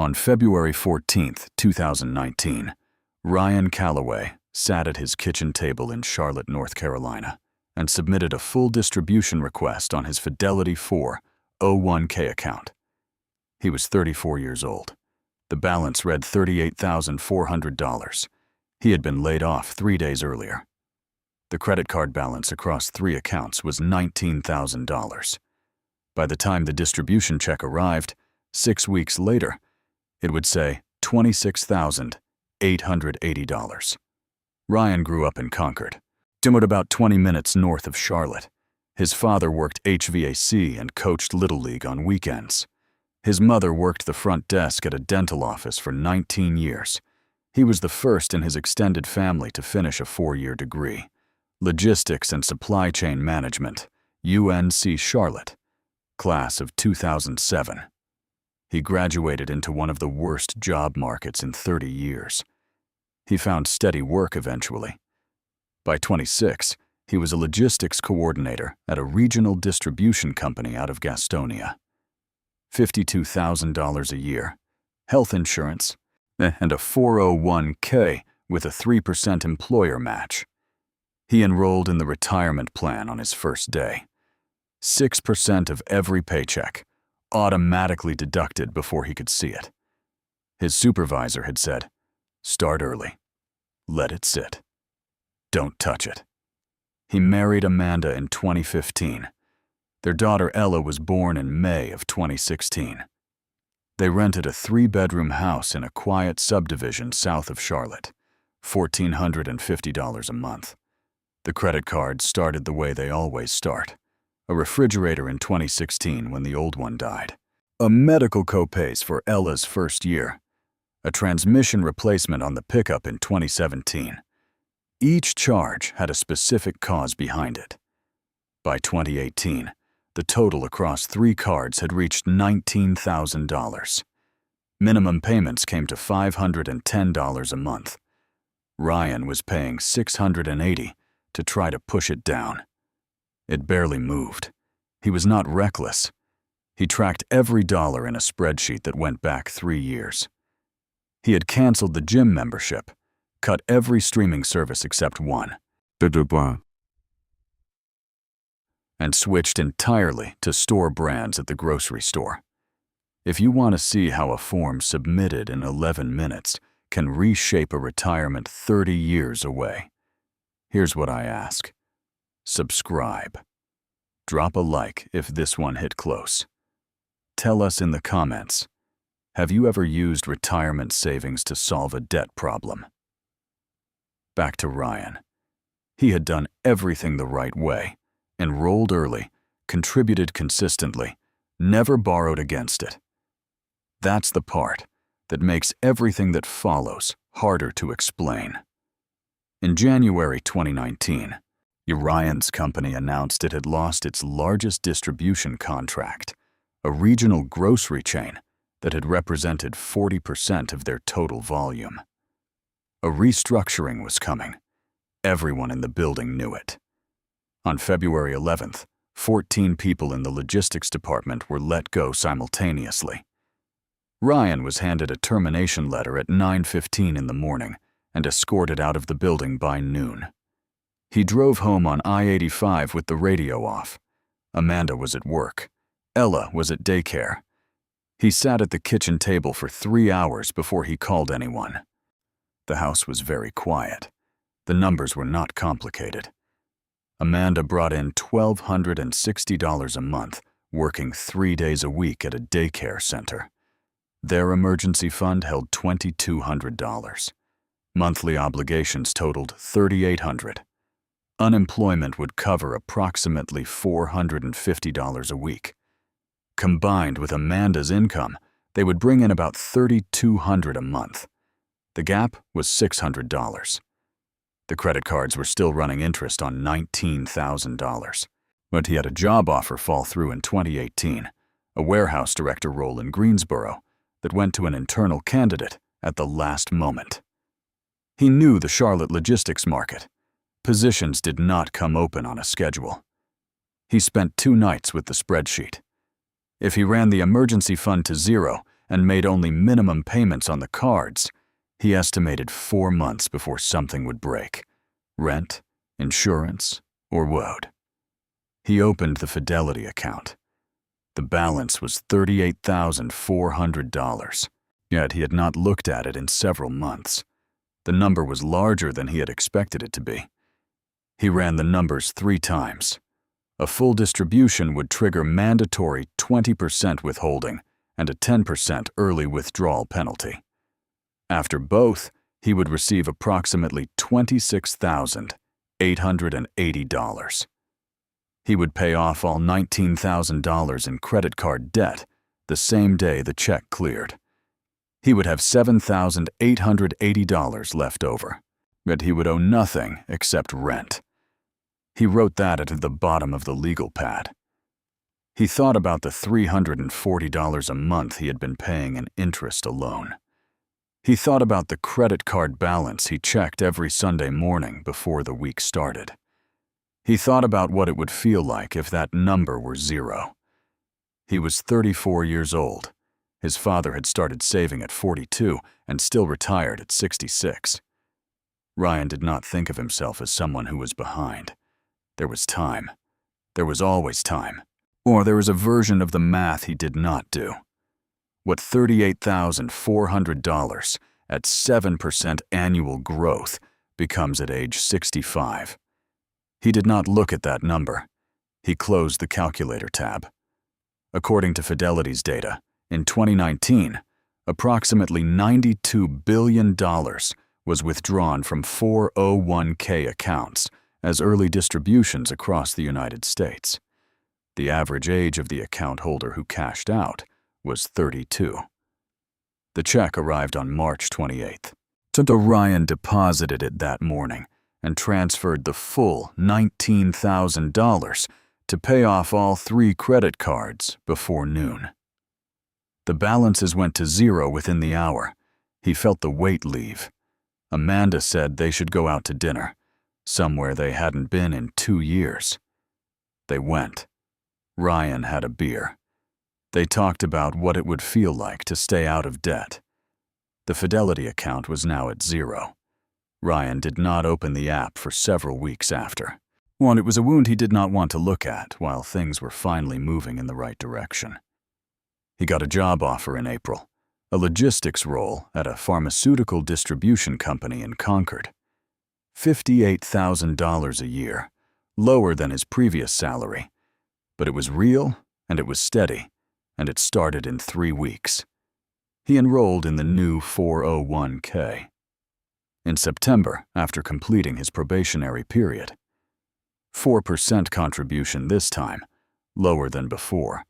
On February 14, 2019, Ryan Calloway sat at his kitchen table in Charlotte, North Carolina, and submitted a full distribution request on his Fidelity 401k account. He was 34 years old. The balance read $38,400. He had been laid off 3 days earlier. The credit card balance across 3 accounts was $19,000. By the time the distribution check arrived, 6 weeks later, it would say $26,880. Ryan grew up in Concord, about 20 minutes north of Charlotte. His father worked HVAC and coached Little League on weekends. His mother worked the front desk at a dental office for 19 years. He was the first in his extended family to finish a 4-year degree, Logistics and Supply Chain Management, UNC Charlotte, class of 2007. He graduated into one of the worst job markets in 30 years. He found steady work eventually. By 26, he was a logistics coordinator at a regional distribution company out of Gastonia. $52,000 a year, health insurance, and a 401k with a 3% employer match. He enrolled in the retirement plan on his first day. 6% of every paycheck, automatically deducted before he could see it. His supervisor had said, "Start early. Let it sit. Don't touch it." He married Amanda in 2015. Their daughter Ella was born in May of 2016. They rented a 3-bedroom house in a quiet subdivision south of Charlotte, $1,450 a month. The credit cards started the way they always start. A refrigerator in 2016 when the old one died. A medical copays for Ella's first year. A transmission replacement on the pickup in 2017. Each charge had a specific cause behind it. By 2018, the total across 3 cards had reached $19,000. Minimum payments came to $510 a month. Ryan was paying $680 to try to push it down. It barely moved. He was not reckless. He tracked every dollar in a spreadsheet that went back 3 years. He had canceled the gym membership, cut every streaming service except one, and switched entirely to store brands at the grocery store. If you want to see how a form submitted in 11 minutes can reshape a retirement 30 years away, here's what I ask. Subscribe. Drop a like if this one hit close. Tell us in the comments, have you ever used retirement savings to solve a debt problem? Back to Ryan. He had done everything the right way. Enrolled early, contributed consistently, never borrowed against it. That's the part that makes everything that follows harder to explain. In January 2019, Ryan's company announced it had lost its largest distribution contract, a regional grocery chain that had represented 40% of their total volume. A restructuring was coming. Everyone in the building knew it. On February 11th, 14 people in the logistics department were let go simultaneously. Ryan was handed a termination letter at 9:15 in the morning and escorted out of the building by noon. He drove home on I-85 with the radio off. Amanda was at work. Ella was at daycare. He sat at the kitchen table for 3 hours before he called anyone. The house was very quiet. The numbers were not complicated. Amanda brought in $1,260 a month, working 3 days a week at a daycare center. Their emergency fund held $2,200. Monthly obligations totaled $3,800. Unemployment would cover approximately $450 a week. Combined with Amanda's income, they would bring in about $3,200 a month. The gap was $600. The credit cards were still running interest on $19,000. But he had a job offer fall through in 2018, a warehouse director role in Greensboro, that went to an internal candidate at the last moment. He knew the Charlotte logistics market. Positions did not come open on a schedule. He spent 2 nights with the spreadsheet. If he ran the emergency fund to 0 and made only minimum payments on the cards, he estimated 4 months before something would break: rent, insurance, or woad. He opened the Fidelity account. The balance was $38,400, yet he had not looked at it in several months. The number was larger than he had expected it to be. He ran the numbers 3 times. A full distribution would trigger mandatory 20% withholding and a 10% early withdrawal penalty. After both, he would receive approximately $26,880. He would pay off all $19,000 in credit card debt the same day the check cleared. He would have $7,880 left over, but he would owe nothing except rent. He wrote that at the bottom of the legal pad. He thought about the $340 a month he had been paying in interest alone. He thought about the credit card balance he checked every Sunday morning before the week started. He thought about what it would feel like if that number were 0. He was 34 years old. His father had started saving at 42 and still retired at 66. Ryan did not think of himself as someone who was behind. There was time. There was always time. Or there was a version of the math he did not do. What $38,400 at 7% annual growth becomes at age 65. He did not look at that number. He closed the calculator tab. According to Fidelity's data, in 2019, approximately $92 billion was withdrawn from 401k accounts as early distributions across the United States. The average age of the account holder who cashed out was 32. The check arrived on March 28th. Ryan deposited it that morning and transferred the full $19,000 to pay off all 3 credit cards before noon. The balances went to 0 within the hour. He felt the weight leave. Amanda said they should go out to dinner, somewhere they hadn't been in 2 years. They went. Ryan had a beer. They talked about what it would feel like to stay out of debt. The Fidelity account was now at 0. Ryan did not open the app for several weeks after. It was a wound he did not want to look at while things were finally moving in the right direction. He got a job offer in April, a logistics role at a pharmaceutical distribution company in Concord. $58,000 a year, lower than his previous salary. But it was real, and it was steady, and it started in 3 weeks. He enrolled in the new 401k. In September, after completing his probationary period. 4% contribution this time, lower than before,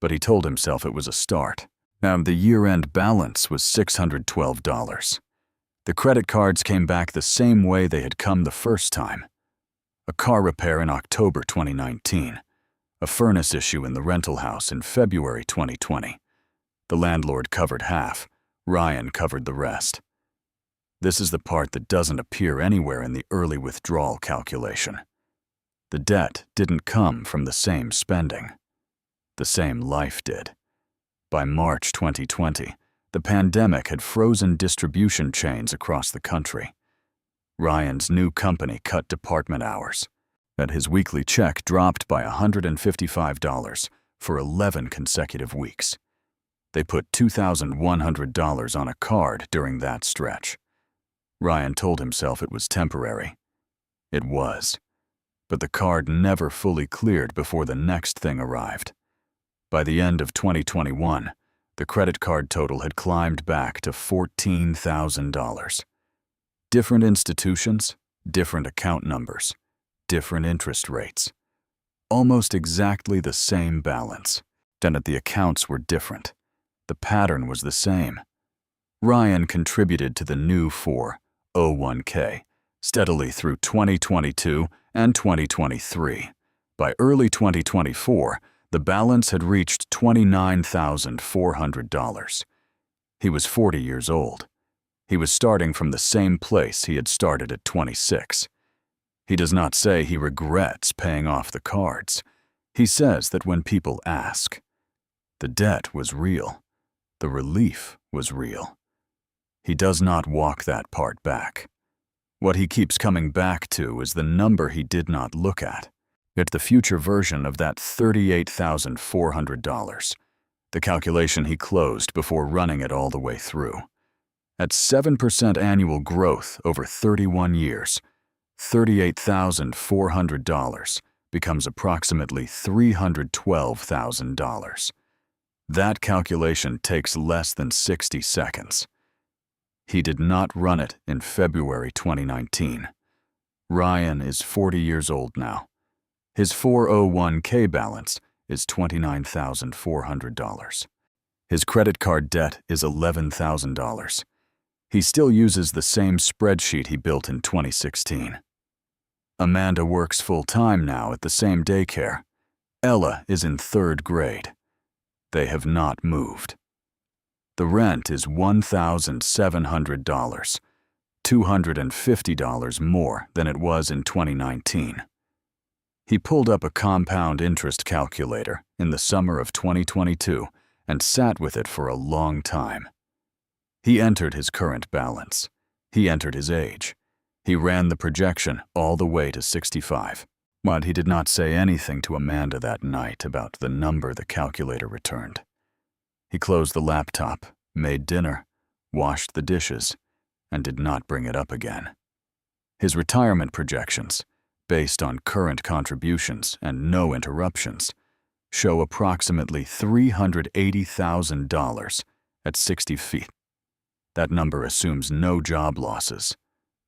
but he told himself it was a start. The year-end balance was $612. The credit cards came back the same way they had come the first time. A car repair in October 2019. A furnace issue in the rental house in February 2020. The landlord covered half. Ryan covered the rest. This is the part that doesn't appear anywhere in the early withdrawal calculation. The debt didn't come from the same spending. The same life did. By March 2020, the pandemic had frozen distribution chains across the country. Ryan's new company cut department hours, and his weekly check dropped by $155 for 11 consecutive weeks. They put $2,100 on a card during that stretch. Ryan told himself it was temporary. It was. But the card never fully cleared before the next thing arrived. By the end of 2021, the credit card total had climbed back to $14,000. Different institutions, different account numbers, different interest rates. Almost exactly the same balance. And the accounts were different. The pattern was the same. Ryan contributed to the new 401k steadily through 2022 and 2023. By early 2024, the balance had reached $29,400. He was 40 years old. He was starting from the same place he had started at 26. He does not say he regrets paying off the cards. He says that when people ask, the debt was real. The relief was real. He does not walk that part back. What he keeps coming back to is the number he did not look at. It's the future version of that $38,400, the calculation he closed before running it all the way through. At 7% annual growth over 31 years, $38,400 becomes approximately $312,000. That calculation takes less than 60 seconds. He did not run it in February 2019. Ryan is 40 years old now. His 401k balance is $29,400. His credit card debt is $11,000. He still uses the same spreadsheet he built in 2016. Amanda works full-time now at the same daycare. Ella is in 3rd grade. They have not moved. The rent is $1,700, $250 more than it was in 2019. He pulled up a compound interest calculator in the summer of 2022 and sat with it for a long time. He entered his current balance. He entered his age. He ran the projection all the way to 65. But he did not say anything to Amanda that night about the number the calculator returned. He closed the laptop, made dinner, washed the dishes, and did not bring it up again. His retirement projections, based on current contributions and no interruptions, show approximately $380,000 at 60 feet. That number assumes no job losses,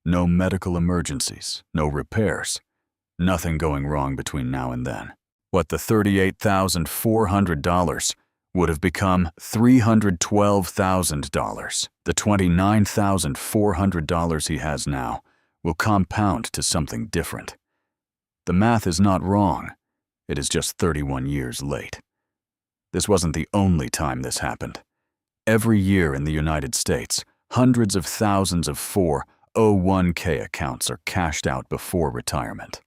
no medical emergencies, no repairs, nothing going wrong between now and then. What the $38,400 would have become $312,000. The $29,400 he has now will compound to something different. The math is not wrong. It is just 31 years late. This wasn't the only time this happened. Every year in the United States, hundreds of thousands of 401k accounts are cashed out before retirement.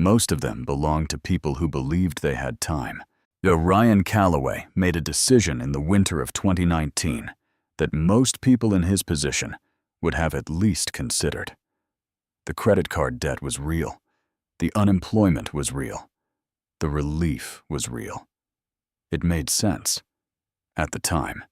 Most of them belong to people who believed they had time. Ryan Calloway made a decision in the winter of 2019 that most people in his position would have at least considered. The credit card debt was real. The unemployment was real. The relief was real. It made sense at the time.